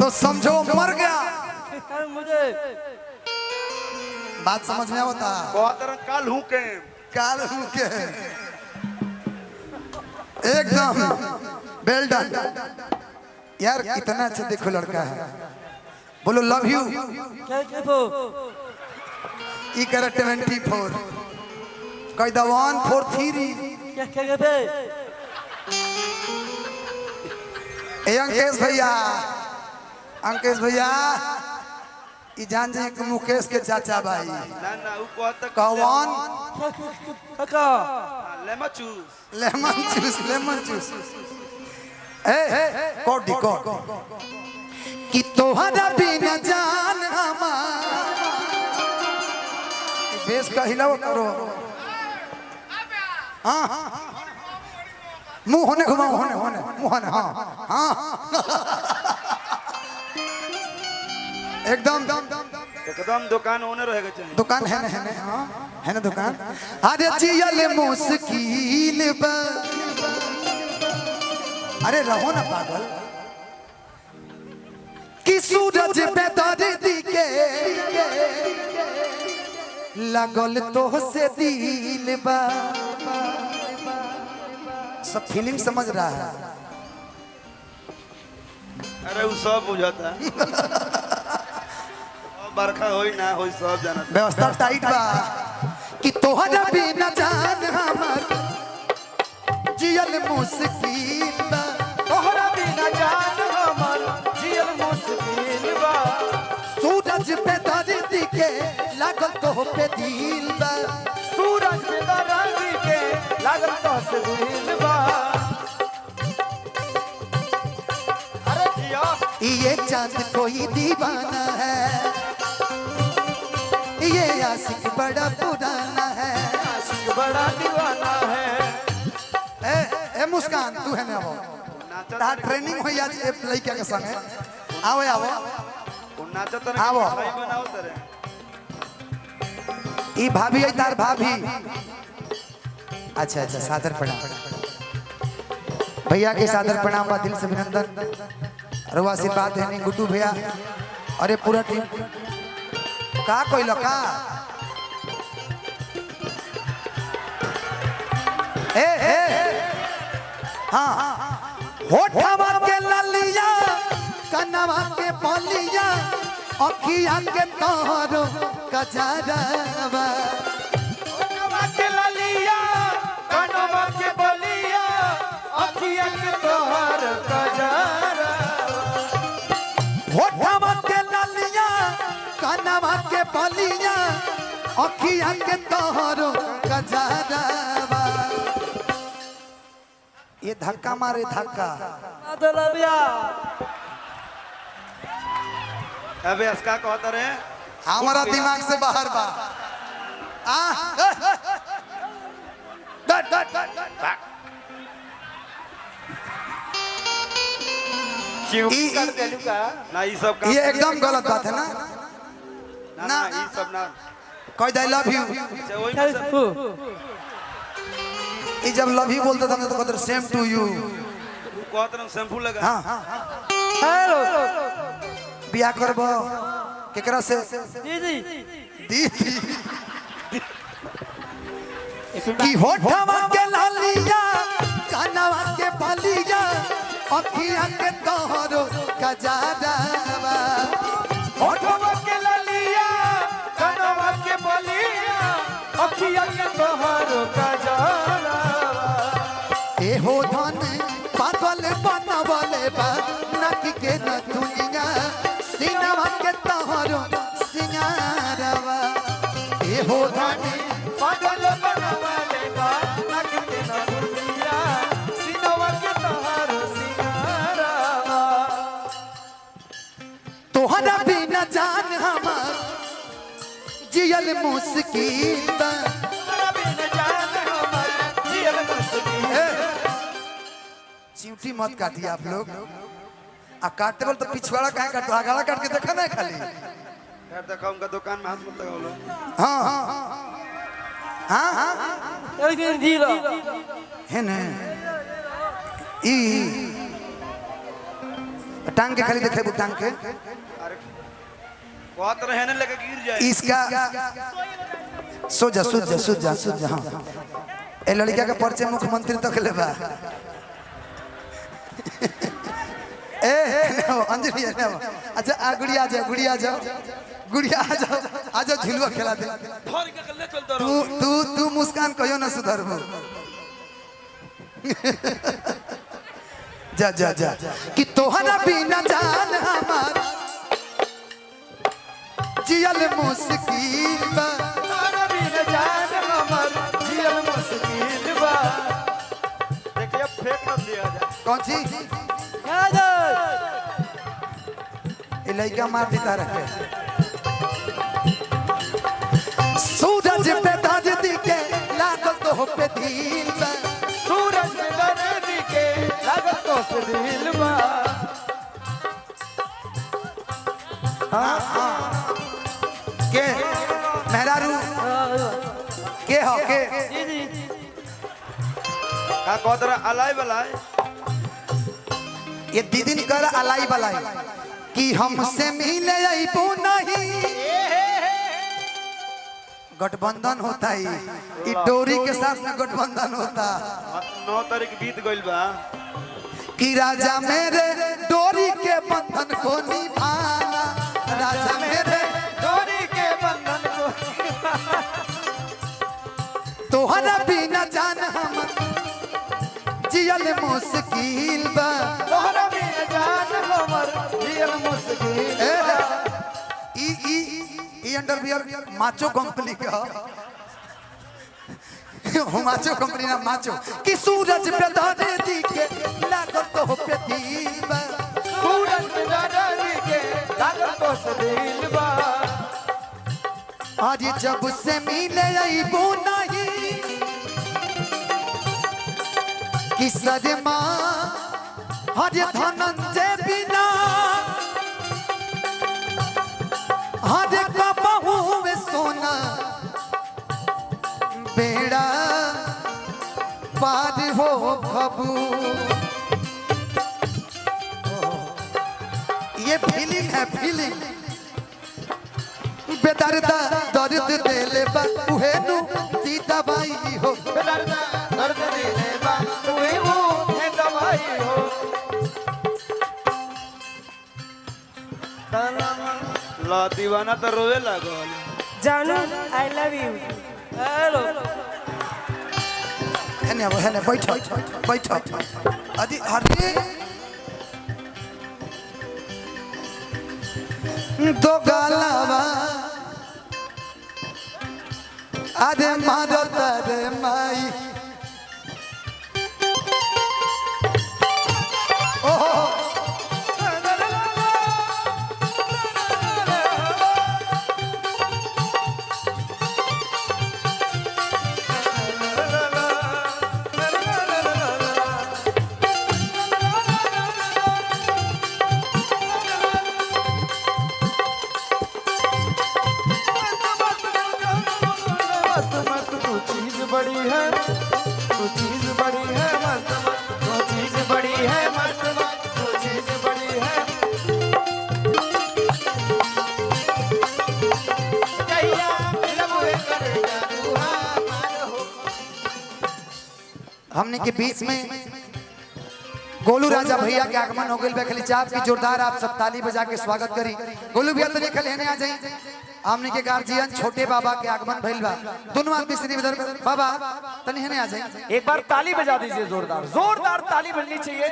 तो समझो मर गया। मुझे बात समझ में आता काल हूँ के एकदम वेल डन यार। इतना अच्छा देखो लड़का है, बोलो लव यू। ई करे 24 कई द 143 अंकेश भैया, अंकेश भैया ई जान जाए कि मुकेश के चाचा भाई ना ना उ कहत कौन lemon juice lemon juice, lemon juice code दी कोड कि तोहरा बिना जान हमार बेस का हिलाओ करो। हाँ मुंह होने घुमाओ, होने होने मुंह होने। हाँ हाँ एकदम एकदम दुकान ओनर रहेगा चाहिए। दुकान है ना हाँ है ना दुकान। अरे जियल मुश्किल बा, अरे रहो ना पागल कि सूरज पे दर्दी के लगल तो से दिल बा। सब फीलिंग समझ रहा है। अरे वो सब बुझाता बरखा होई ना होई सब जाना। व्यवस्था टाइट बा कि तोहरा बिना जान हमर जियल मुश्किल बा। तोहरा बिना जान हमर जियल मुश्किल बा। सूरज पे दर्दी के लागल तो पे दिल बा। सूरज पे दर्दी के लागल तो से दिल बा। अरे जिया ये चांद कोई दीवाना है, ये आशिक बड़ा पुराना है। आशिक बड़ा दीवाना है। ए मुस्कान तू है ना वो ता ट्रेनिंग होई आज ए लइका के संगे आओ आओ नाचा तर आओ। भाई बनाओ तरे ई भाभी है तार भाभी। अच्छा अच्छा सादर प्रणाम भैया के, सादर प्रणाम बा, दिल से अभिनंदन। रुआ से बात है नहीं गुड्डू भैया, अरे पूरा टीम का कोई लका हाँ होठवा के ललिया कनवा के बलिया अखिया के तोहरो कजरवा। कनवा के ललिया कनवा के बलिया अखिया के तोहर कजरा। होठवा के ललिया कनवा के बलिया अखिया के तोहरो कजरवा। ये धक्का मारे धक्का। अबे इसका कहता रे हमारा दिमाग से बाहर बा। कर देलू का ना ये सब काम ये एकदम गलत बात है ना। ना ना ये सब ना कोई आई लव यू, वही में सब ये जब लव यू बोलते थे तो कहते सेम टू यू। कहत रंग शैम्पू लगा। हाँ हेलो बिया करबो केकरा से दीदी दीदी की होठवा के लालिया कनवा के बलिया अखिया के तोहरो कजरवा। होठवा के ललिया कनवा के बलिया अखिया के तोहर कजरा। ए हो धन पागल बनवले बा नक के न दुनिया सीनवा के तोहरो सिंगारवा। ए हो धन पागल बनवाले बा नक के न दुनिया सिनवा के तोहर सिंगारा। तोहरा बिना जान हमार जियल मुश्किल बा। तोहरा बिना जान हमर जियल मुश्किल। चिंटी मत काटिए आप लोग। आ काटते बोल तो पिछवाड़ा काहे काटो, आगाड़ा काट के देखा ना खाली। यार देखा उनका दुकान में हाथ मत लगाओ लो। हाँ हाँ हाँ एक दिन जीरो है ना। ई टांग के खाली देखे टांग के अरे बहुत रहने लगे गिर जाए इसका सो जा हाँ ए लड़का के परिचय मुख्यमंत्री तक ले बा ए अंजलि अच्छा आ गुड़िया आ जाओ झुलुआ खेला दे धर के ले चल दो तू मुस्कान कहियो ना सुधर जा कि तोहरा बिना जान हमार जियल मुश्किल बा तोहरा बिना जान हमार जियल मुश्किल बा देखिए फेंक मत दिया जाए कौन सी ये लड़का मार देता रखे सूरज पे दाज दिखे लागल तो हो पे दिल बा सूरज में दर्द के लागत तो से दिल बा के मेहरारू के हो के का कोदरा अलाई बलाई ये दीदी ने कर अलाई बलाई कि हमसे मिले अइबो नहीं गठबंधन होता है ये डोरी के साथ में गठबंधन होता 9 तारीख बीत गइल बा कि राजा मेरे डोरी के बंधन को निभाना राजा मेरे डोरी के बंधन को तोहरा बिना जान हम जियल मुश्किल बा तोहरा बिना जान हमर जियल मुश्किल बा ई अंडरवियर माचो कंपनी का हो माचो कंपनी ना माचो कि सूरज पे दाने दिखे लागत तो हो पे दिल बा सूरज में दर्द के लागत तो से दिल बा आज जब से मिले अइबो नहीं कि सदमा हर धनंजय बिना हर कबहू में सोना बेड़ा पार हो खबू ये फीलिंग है फीलिंग बेदर्दा दर्द देले बा उहे नु दी दवाई हो दर्द दर्द दिले बा तुहे वो है दवाई हो ला दीवाना तो रोवे लागल जानू आई लव यू हेलो हेने बैठो अदी हरे दो गालावा अरे मारो तारे माई ओहो तू चीज बड़ी है तू चीज बड़ी है मस्त मस्त तू चीज बड़ी है मस्त मस्त तू चीज बड़ी है कहिया लबे कर जादू हार हो हमने के बीच में गोलू राजा भैया के आगमन हो गए खाली चाप की जोरदार आप सब ताली बजा के स्वागत करी गोलू भैया तनी खाली हेने आ जाई हमने के गार्जियन छोटे बाबा के आगमन भइल बा दोनों आदमी श्री बाबा तनी हेने आ जाई एक बार ताली बजा दीजिए जोरदार जोरदार ताली बजनी चाहिए।